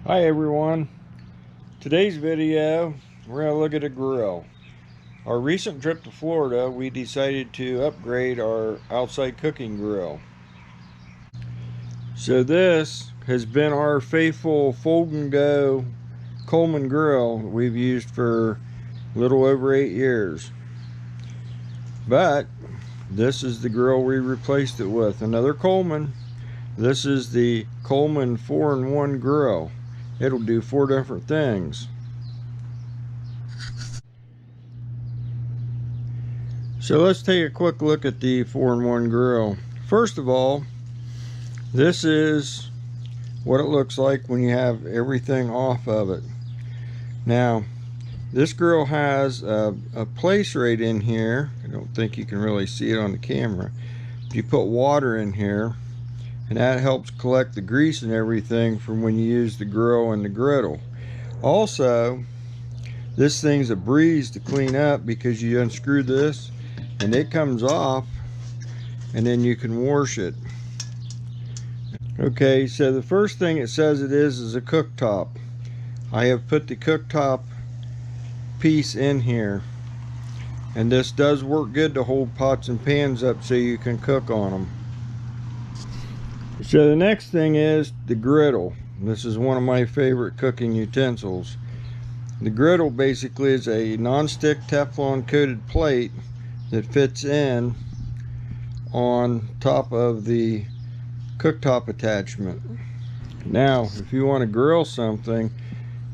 Hi everyone. Today's video, we're going to look at a grill. Our recent trip to Florida, we decided to upgrade our outside cooking grill. So this has been our faithful fold and go Coleman grill we've used for a little over 8 years. But this is the grill we replaced it with. Another Coleman. This is the Coleman 4-in-1 grill. It'll do 4 different things. So let's take a quick look at the 4-in-1 grill. First of all, this is what it looks like when you have everything off of it. Now, this grill has a place right in here. I don't think you can really see it on the camera. You put water in here, and that helps collect the grease and everything from when you use the grill and the griddle. Also, this thing's a breeze to clean up because you unscrew this and it comes off, and then you can wash it. Okay, so the first thing it says it is a cooktop. I have put the cooktop piece in here, and this does work good to hold pots and pans up so you can cook on them. So the next thing is the griddle. This is one of my favorite cooking utensils. The griddle basically is a non-stick Teflon coated plate that fits in on top of the cooktop attachment. Now, if you want to grill something,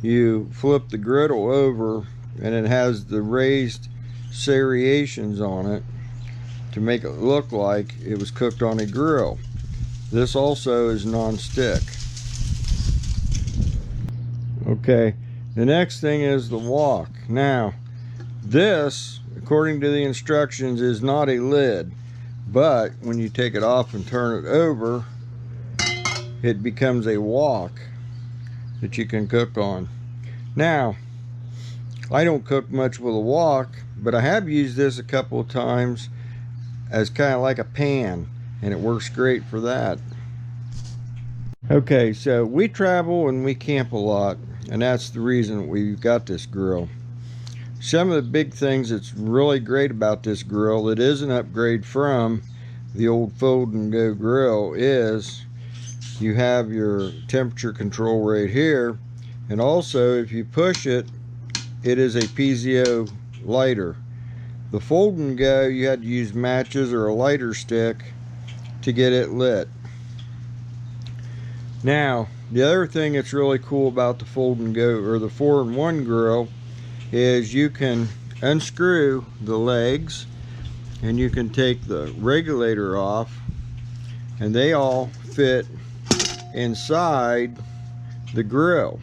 you flip the griddle over and it has the raised serrations on it to make it look like it was cooked on a grill. This also is non-stick. Okay, the next thing is the wok. Now, this, according to the instructions, is not a lid, but when you take it off and turn it over, it becomes a wok that you can cook on. Now, I don't cook much with a wok, but I have used this a couple of times as kind of like a pan, and it works great for that. Okay, so we travel and we camp a lot, and that's the reason we've got this grill. Some of the big things that's really great about this grill, it is an upgrade from the old fold and go grill, is you have your temperature control right here, and also if you push it, it is a piezo lighter. The fold and go, you had to use matches or a lighter stick to get it lit. Now, the other thing that's really cool about the fold and go, or the 4-in-1 grill, is you can unscrew the legs and you can take the regulator off, and they all fit inside the grill.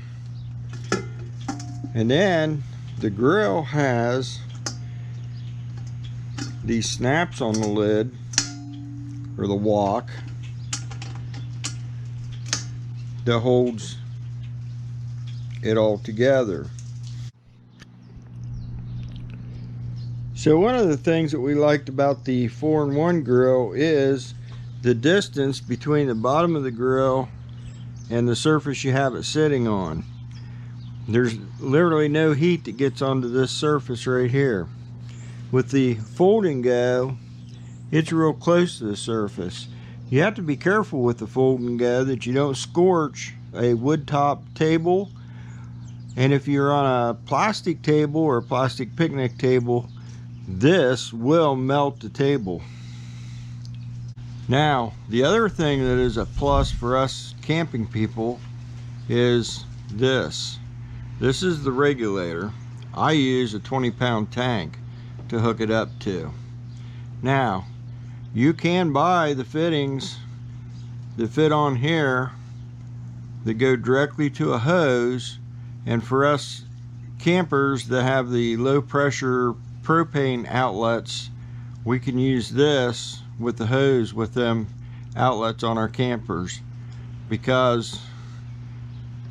And then the grill has these snaps on the lid, or the wok, that holds it all together. So one of the things that we liked about the 4-in-1 grill is the distance between the bottom of the grill and the surface you have it sitting on. There's literally no heat that gets onto this surface right here. With the fold and go, it's real close to the surface. You have to be careful with the fold and go that you don't scorch a wood top table, and if you're on a plastic table or a plastic picnic table, this will melt the table. Now, the other thing that is a plus for us camping people is this. This is the regulator. I use a 20-pound tank to hook it up to. Now, you can buy the fittings that fit on here that go directly to a hose, and for us campers that have the low pressure propane outlets, we can use this with the hose with them outlets on our campers, because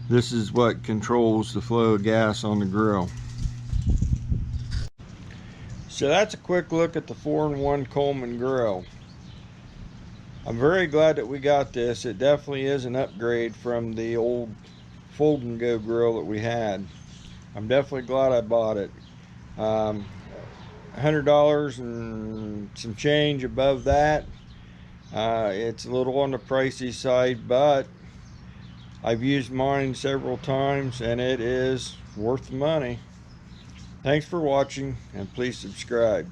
this is what controls the flow of gas on the grill. So that's a quick look at the 4-in-1 Coleman grill. I'm very glad that we got this. It definitely is an upgrade from the old fold and go grill that we had. I'm definitely glad I bought it. $100 and some change above that. It's a little on the pricey side, but I've used mine several times and it is worth the money. Thanks for watching, and please subscribe.